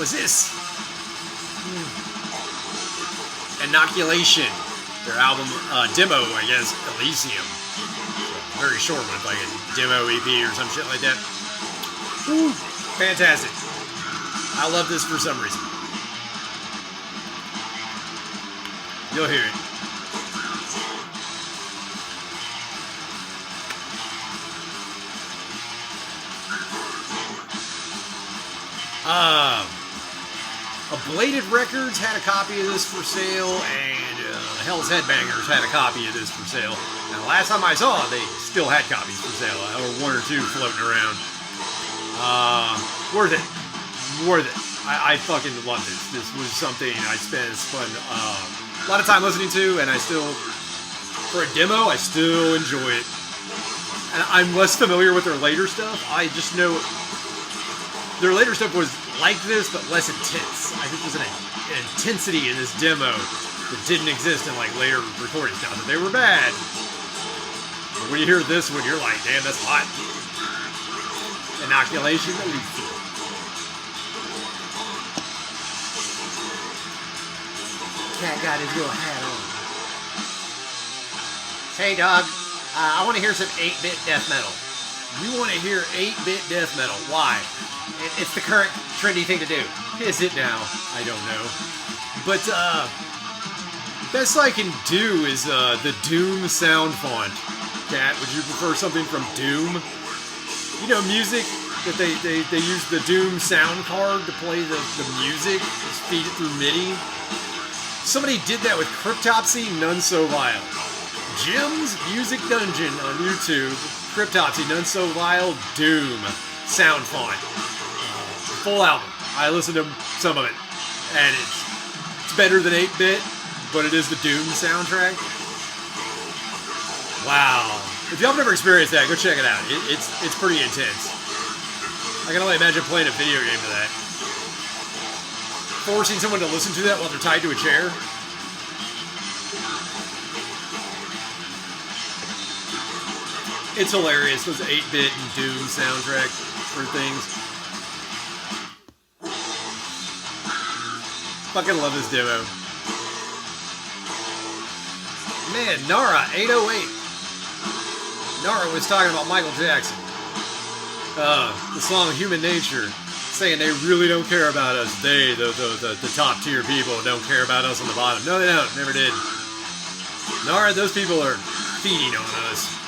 was this. Inoculation. Their album, demo, I guess, Elysium. Very short one, like a demo EP or some shit like that. Woo, fantastic. I love this for some reason. You'll hear it. Ablated Records had a copy of this for sale, and Hell's Headbangers had a copy of this for sale. Now, last time I saw it, they still had copies for sale, or one or two floating around. Worth it. Worth it. I fucking love this. This was something I spent a lot of time listening to, and I still, for a demo, I still enjoy it. And I'm less familiar with their later stuff. I just know their later stuff was like this, but less intense. I think there's an intensity in this demo that didn't exist in like later recordings. Not that they were bad, but when you hear this one, you're like, damn, that's hot. Inoculation. Cat got his little hat on. Hey, dog. I want to hear some 8-bit death metal. You want to hear 8-bit death metal. Why? It's the current trendy thing to do. Is it now? I don't know. But, best I can do is, the Doom sound font. Cat, would you prefer something from Doom? You know, music that they use the Doom sound card to play the music. Just feed it through MIDI. Somebody did that with Cryptopsy, None So Vile. Jim's Music Dungeon on YouTube. Cryptopsy, None So Vile, Doom sound font. Full album. I listened to some of it, and it's better than 8-bit, but it is the Doom soundtrack. Wow. If y'all have never experienced that, go check it out. It's pretty intense. I can only imagine playing a video game to that. Forcing someone to listen to that while they're tied to a chair. It's hilarious, those 8-bit and Doom soundtracks for things. Fucking love this demo. Man, Nara, 808. Nara was talking about Michael Jackson. The song Human Nature, saying they really don't care about us. They, the top tier people, don't care about us on the bottom. No, they don't. Never did. Nara, those people are feeding on us.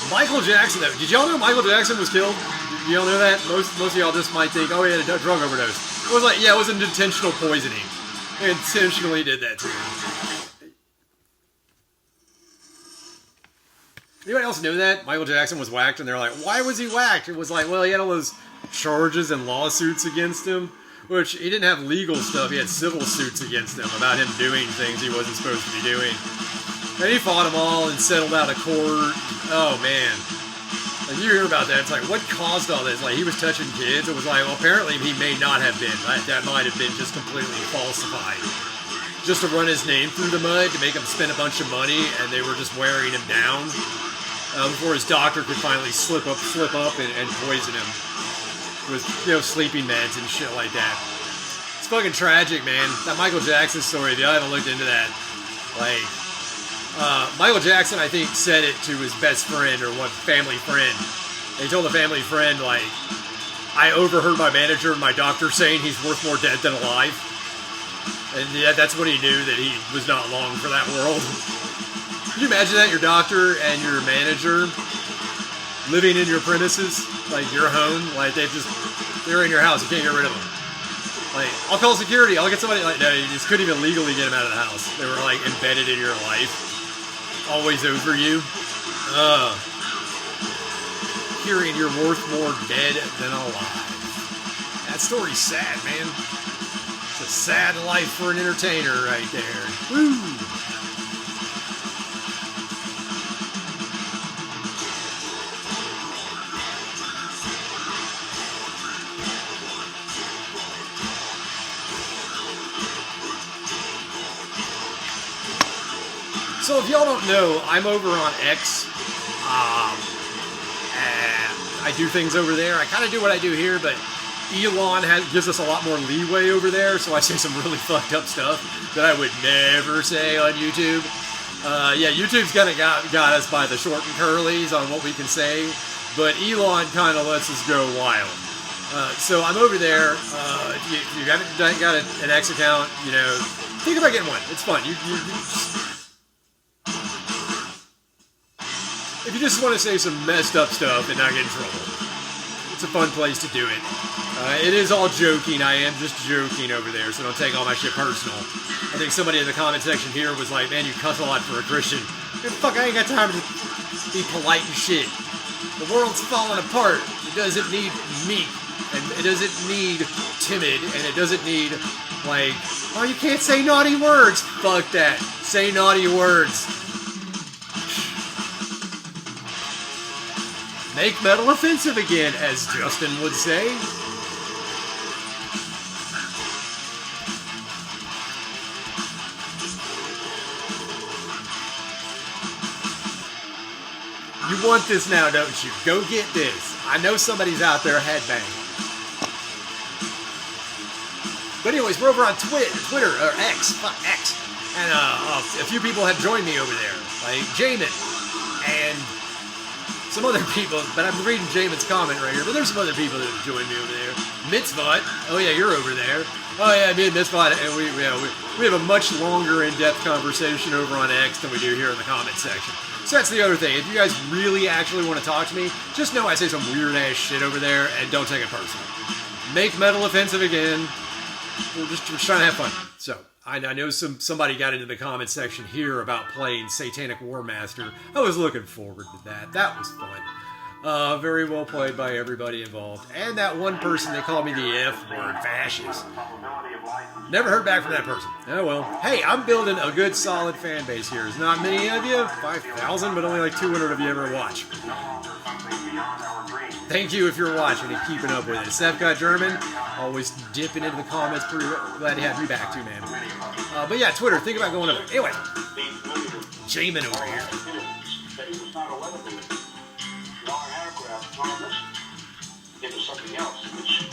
Michael Jackson, though. Did y'all know Michael Jackson was killed? Did y'all know that? Most of y'all just might think, oh, he had a drug overdose. It was like, yeah, it was an intentional poisoning. They intentionally did that to him. Anybody else know that? Michael Jackson was whacked, and they're like, why was he whacked? It was like, well, he had all those charges and lawsuits against him, which he didn't have legal stuff. He had civil suits against him about him doing things he wasn't supposed to be doing. And he fought them all and settled out of court. Oh, man. Like, you hear about that, it's like, what caused all this? Like, he was touching kids? It was like, well, apparently he may not have been. Right? That might have been just completely falsified. Just to run his name through the mud, to make him spend a bunch of money, and they were just wearing him down. Before his doctor could finally slip up and poison him with, you know, sleeping meds and shit like that. It's fucking tragic, man. That Michael Jackson story, if you haven't looked into that, like, Michael Jackson, I think, said it to his best friend or one family friend. He told the family friend, like, I overheard my manager and my doctor saying he's worth more dead than alive. And yeah, that's when he knew that he was not long for that world. Can you imagine that? Your doctor and your manager living in your premises, like your home, like they're in your house, you can't get rid of them. Like, I'll call security, I'll get somebody, like, no, you just couldn't even legally get them out of the house. They were like embedded in your life, always over you. Hearing you're worth more dead than alive. That story's sad, man. It's a sad life for an entertainer right there. Woo! So if y'all don't know, I'm over on X. And I do things over there. I kind of do what I do here, but Elon gives us a lot more leeway over there, so I say some really fucked up stuff that I would never say on YouTube. Yeah, YouTube's kind of got us by the short and curlies on what we can say, but Elon kind of lets us go wild. So I'm over there. If you haven't got an X account, you know, think about getting one. It's fun. If you just want to say some messed up stuff and not get in trouble, it's a fun place to do it. It is all joking. I am just joking over there, so don't take all my shit personal. I think somebody in the comment section here was like, man, you cuss a lot for a Christian. Man, fuck, I ain't got time to be polite and shit. The world's falling apart. It doesn't need meek, and it doesn't need timid, and it doesn't need, like, oh, you can't say naughty words. Fuck that. Say naughty words. Make metal offensive again, as Justin would say. You want this now, don't you? Go get this. I know somebody's out there headbanging. But anyways, we're over on Twitter, or X, and a few people have joined me over there, like Jamin, and some other people, but I'm reading Jamin's comment right here, but there's some other people that have joined me over there. Mitzvot, oh yeah, you're over there. Oh yeah, me and Mitzvot, and we have a much longer in-depth conversation over on X than we do here in the comment section. So that's the other thing. If you guys really actually want to talk to me, just know I say some weird-ass shit over there, and don't take it personal. Make metal offensive again. We're just trying to have fun. So, I know somebody got into the comment section here about playing Satanic War Master. I was looking forward to that. That was fun. Very well played by everybody involved. And that one person that called me the F-word, fascist. Never heard back from that person. Oh well. Hey, I'm building a good solid fan base here. There's not many of you, 5,000, but only like 200 of you ever watch. Thank you if you're watching and keeping up with it. Seth got German, always dipping into the comments. Pretty glad to have you back too, man. But yeah, Twitter, think about going over. Anyway, Jamin over here. Into something else, which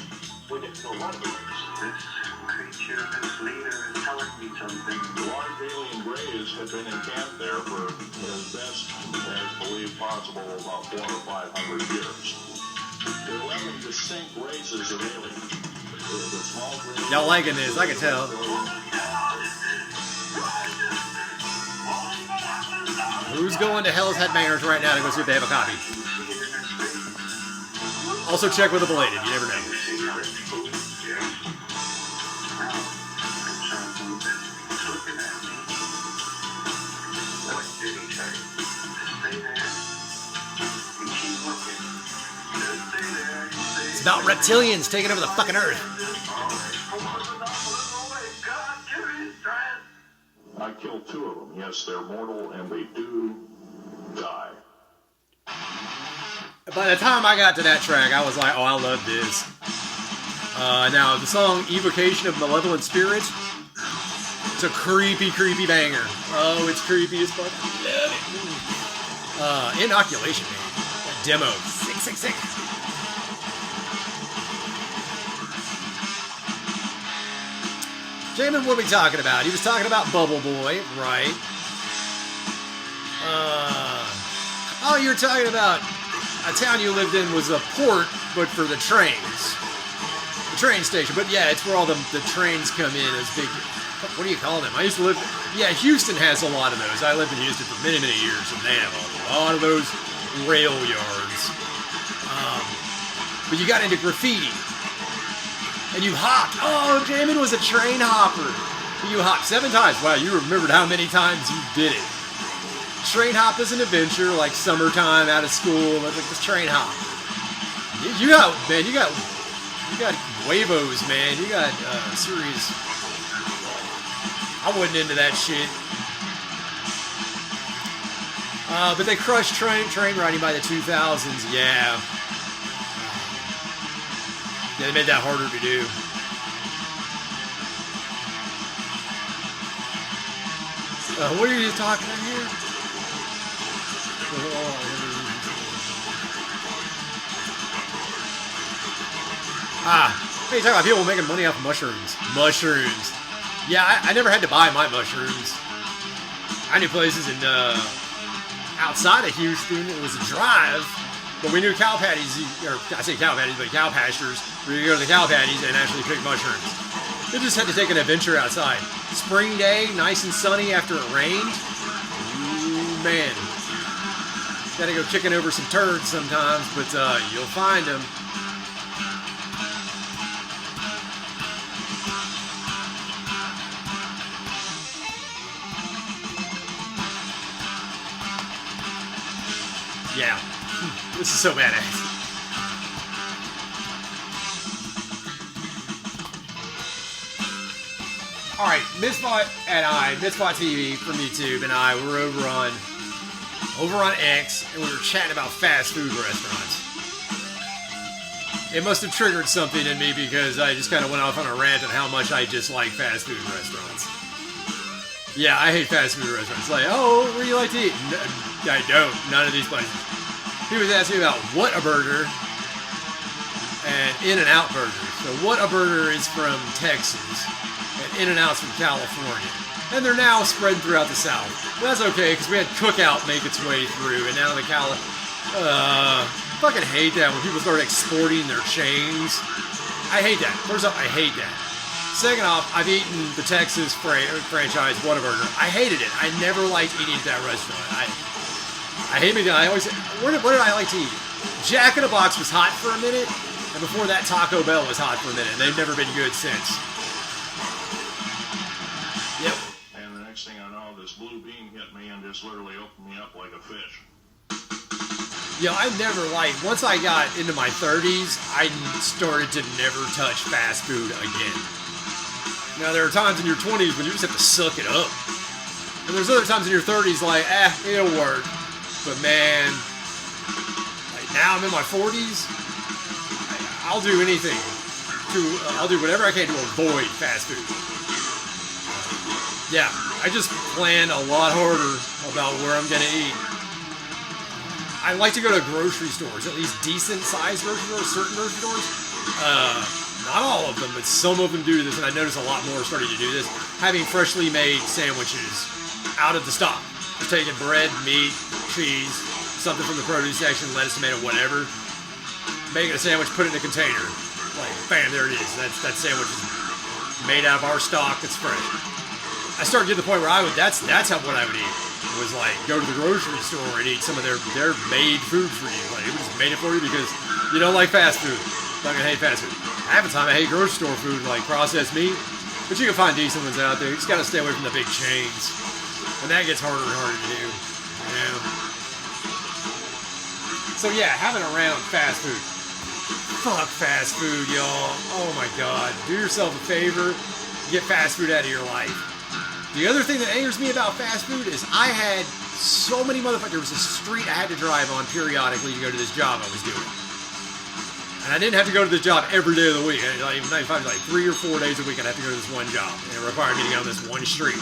would know what it is. This creature, this leader is telling me something. Large alien graves have been in camp there for as best as believed possible about 400 or 500 years. There are 11 distinct races of aliens. The small graves. Y'all liking this, I can tell. Who's going to Hell's Headbangers right now to go see if they have a copy? Also check with a belated, you never know. It's about reptilians taking over the fucking earth. I killed 2 of them. Yes, they're mortal and they do die. By the time I got to that track, I was like, oh, I love this. Now, the song Evocation of Malevolent Spirits, it's a creepy, creepy banger. Oh, it's creepy as fuck. Love it. Inoculation, man. That demo. 666. Jamin, what are we talking about? He was talking about Bubble Boy, right? Oh, you're talking about a town you lived in was a port, but for the trains. The train station. But yeah, it's where all the trains come in as big... What do you call them? I used to live... Yeah, Houston has a lot of those. I lived in Houston for many, many years, and they have a lot of those rail yards. But you got into graffiti. And you hopped. Oh, Jamin was a train hopper. You hopped 7 times. Wow, you remembered how many times you did it. Train hop is an adventure, like summertime out of school. Like this train hop. You got huevos, man. You got serious. I wasn't into that shit. But they crushed train riding by the 2000s. Yeah. Yeah, they made that harder to do. What are you talking about here? Hey, you talk about people making money off mushrooms. Mushrooms. Yeah, I never had to buy my mushrooms. I knew places in outside of Houston. It was a drive, but we knew cow patties, or I say cow patties, but cow pastures, where you go to the cow patties and actually pick mushrooms. You just had to take an adventure outside. Spring day, nice and sunny after it rained. Ooh, man. Gotta go kicking over some turds sometimes, but you'll find them. Yeah, this is so badass. Alright, Misfot TV from YouTube and I were over on X, and we were chatting about fast food restaurants. It must have triggered something in me because I just kind of went off on a rant on how much I dislike fast food restaurants. Yeah, I hate fast food restaurants. Like, oh, where do you like to eat? No, I don't. None of these places. He was asking me about Whataburger and In-N-Out Burger. So Whataburger is from Texas, and In-N-Out's from California. And they're now spread throughout the South. But that's okay, because we had Cookout make its way through, and now the fucking hate that when people start exporting their chains. I hate that. First off, I hate that. Second off, I've eaten the Texas franchise Whataburger. I hated it. I never liked eating at that restaurant. I hate McDonald's. I always say, what did I like to eat? Jack in the Box was hot for a minute, and before that Taco Bell was hot for a minute, and they've never been good since. Yep. And the next thing I know, this blue beam hit me and just literally opened me up like a fish. Yeah, I never once I got into my 30s, I started to never touch fast food again. Now, there are times in your 20s when you just have to suck it up. And there's other times in your 30s it'll work. But man, now I'm in my 40s, I'll do anything. I'll do whatever I can to avoid fast food. Yeah, I just plan a lot harder about where I'm going to eat. I like to go to grocery stores, at least decent-sized grocery stores, certain grocery stores. Not all of them, but some of them do this, and I notice a lot more are starting to do this. Having freshly made sandwiches out of the stock. Just taking bread, meat, cheese, something from the produce section, lettuce, tomato, whatever. Making a sandwich, put it in a container. Like, bam, there it is. That sandwich is made out of our stock. It's fresh. I started to get to the point where that's what I would eat. It was like, go to the grocery store and eat some of their made food for you. Like, it just made it for you because you don't like fast food. I'm gonna hate fast food. Half the time I hate grocery store food, like processed meat. But you can find decent ones out there. You just gotta stay away from the big chains. And that gets harder and harder to do. Yeah. So yeah, having around fast food. Fuck fast food, y'all. Oh my god. Do yourself a favor. Get fast food out of your life. The other thing that angers me about fast food is I had so many motherfuckers. There was a street I had to drive on periodically to go to this job I was doing. And I didn't have to go to this job every day of the week. Like 3 or 4 days a week I'd have to go to this one job. And it required me to get on this one street.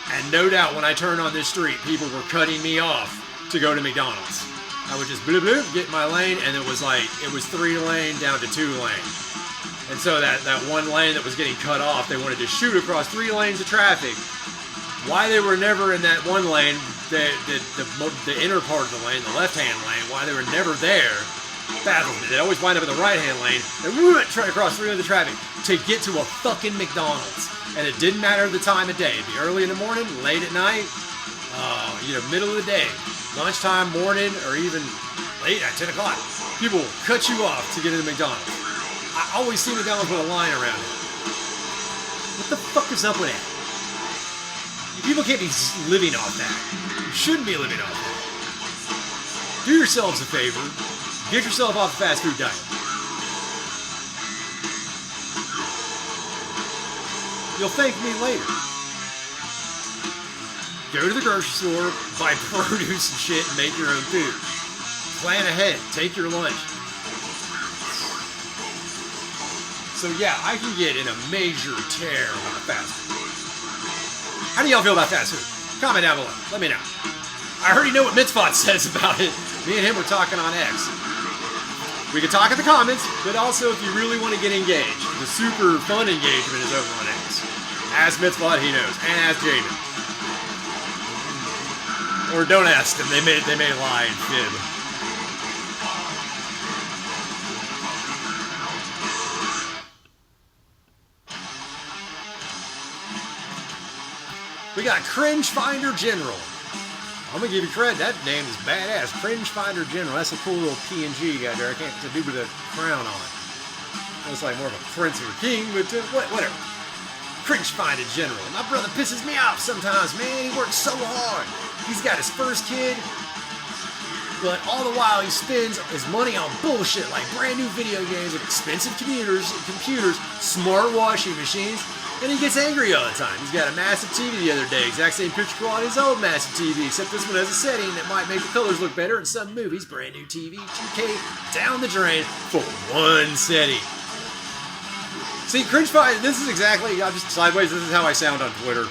And no doubt when I turned on this street, people were cutting me off to go to McDonald's. I would just bloop bloop, get in my lane, and it was 3 lane down to 2 lane. And so that one lane that was getting cut off, they wanted to shoot across 3 lanes of traffic. Why they were never in that one lane, the inner part of the lane, the left-hand lane, why they were never there, baffles me. They'd always wind up in the right-hand lane and try to cross 3 lanes of traffic to get to a fucking McDonald's. And it didn't matter the time of day. It'd be early in the morning, late at night, middle of the day, lunchtime, morning, or even late at 10 o'clock. People will cut you off to get into McDonald's. I always see McDonald's with a line around it. What the fuck is up with that? People can't be living off that. You shouldn't be living off that. Do yourselves a favor. Get yourself off the fast food diet. You'll thank me later. Go to the grocery store, buy produce and shit, and make your own food. Plan ahead. Take your lunch. So yeah, I can get in a major tear about fast food. How do y'all feel about fast food? Comment down below. Let me know. I already know what Mitzvot says about it. Me and him were talking on X. We can talk in the comments, but also if you really want to get engaged. The super fun engagement is over on X. Ask Mitzvot, he knows. And ask Jaden. Or don't ask them. They may lie and fib. We got Cringe Finder General. I'm gonna give you credit. That name is badass. Cringe Finder General. That's a cool little PNG you got there. I can't do with a crown on it. Looks like more of a prince or a king, but whatever. Cringe Finder General. My brother pisses me off sometimes, man. He works so hard. He's got his first kid, but all the while he spends his money on bullshit like brand new video games and expensive computers, smart washing machines. And he gets angry all the time. He's got a massive TV the other day, exact same picture quality as his old massive TV, except this one has a setting that might make the colors look better. In some movies, brand new TV, 2K, down the drain for one setting. See, Cringe Fight, this is exactly, I'm just sideways, this is how I sound on Twitter.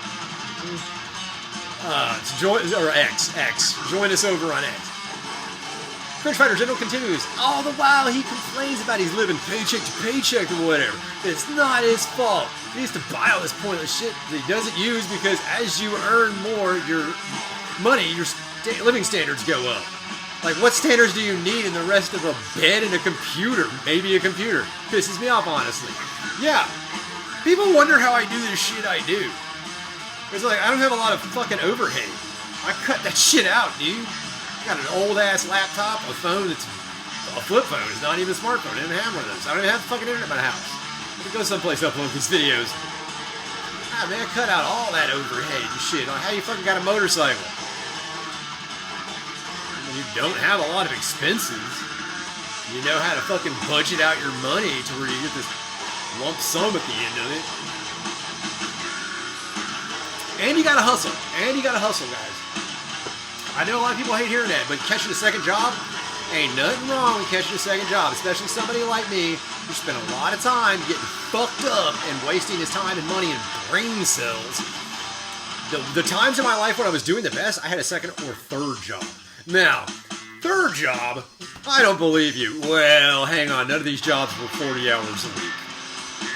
X. Join us over on X. Cringe Fighter General continues. All the while he complains about he's living paycheck to paycheck or whatever. It's not his fault. He needs to buy all this pointless shit that he doesn't use because as you earn more, your money, your living standards go up. Like, what standards do you need in the rest of a bed and a computer? Maybe a computer. Pisses me off, honestly. Yeah. People wonder how I do this shit I do. It's like, I don't have a lot of fucking overhead. I cut that shit out, dude. I got an old-ass laptop, a phone that's a flip phone. It's not even a smartphone. I didn't have one of those. I don't even have fucking internet in my house. I have to go someplace to upload these videos. Ah, man, I cut out all that overhead and shit. Like, how you fucking got a motorcycle? You don't have a lot of expenses. You know how to fucking budget out your money to where you get this lump sum at the end of it. And you gotta hustle. Guys. I know a lot of people hate hearing that, but catching a second job, ain't nothing wrong with catching a second job, especially somebody like me who spent a lot of time getting fucked up and wasting his time and money in brain cells. The times in my life when I was doing the best, I had a second or third job. Now, third job, I don't believe you. Well, hang on, none of these jobs were 40 hours a week.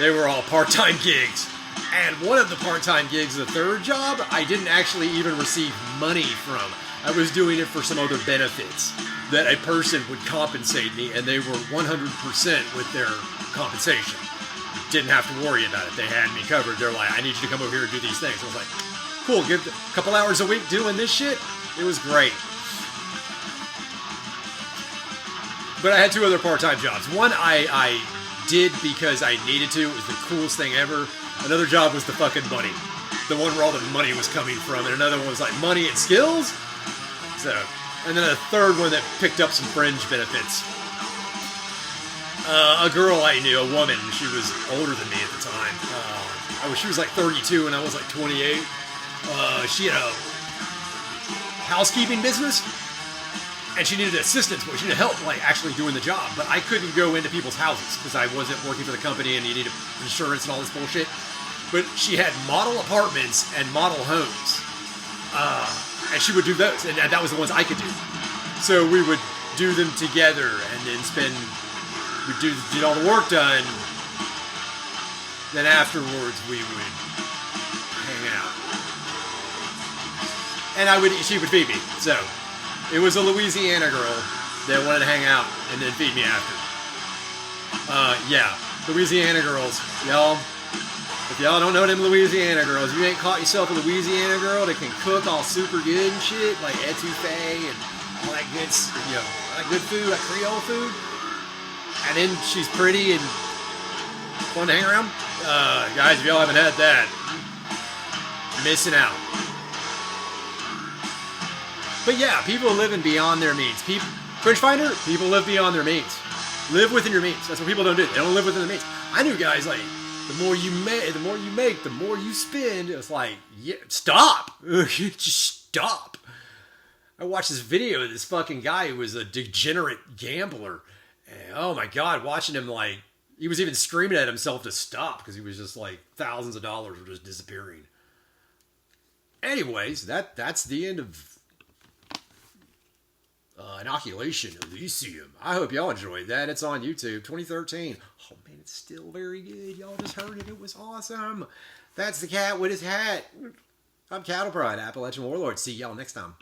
They were all part-time gigs. And one of the part-time gigs, the third job, I didn't actually even receive money from. I was doing it for some other benefits that a person would compensate me, and they were 100% with their compensation. Didn't have to worry about it. They had me covered. They're like, I need you to come over here and do these things. I was like, cool, give a couple hours a week doing this shit. It was great. But I had two other part-time jobs. One I did because I needed to. It was the coolest thing ever. Another job was the fucking money. The one where all the money was coming from. And another one was like money and skills. So, and then a third one that picked up some fringe benefits. A girl I knew, a woman, she was older than me at the time. She was like 32 and I was like 28. She had a housekeeping business. And she needed assistance, but she needed help, like, actually doing the job. But I couldn't go into people's houses because I wasn't working for the company and you needed insurance and all this bullshit. But she had model apartments and model homes. And she would do those, and that was the ones I could do. So we would do them together and then we'd get all the work done. Then afterwards, we would hang out. And she would feed me, so... It was a Louisiana girl that wanted to hang out and then feed me after. Yeah, Louisiana girls. Y'all, if y'all don't know them Louisiana girls, you ain't caught yourself a Louisiana girl that can cook all super good and shit, like etouffee and all that good, all that good food, like Creole food. And then she's pretty and fun to hang around. Guys, if y'all haven't had that, missing out. But yeah, people living beyond their means. Cringe Finder, people live beyond their means. Live within your means. That's what people don't do. They don't live within their means. I knew guys like, the more you make, the more you spend. It's like, yeah, stop. Just stop. I watched this video of this fucking guy who was a degenerate gambler. And oh my God, watching him like, he was even screaming at himself to stop because he was just like, thousands of dollars were just disappearing. Anyways, that's the end of Inoculation Elysium. I hope y'all enjoyed that. It's on YouTube, 2013. Oh man, it's still very good. Y'all just heard it. It was awesome. That's the cat with his hat. I'm Cattle Pride, Appalachian Warlord. See y'all next time.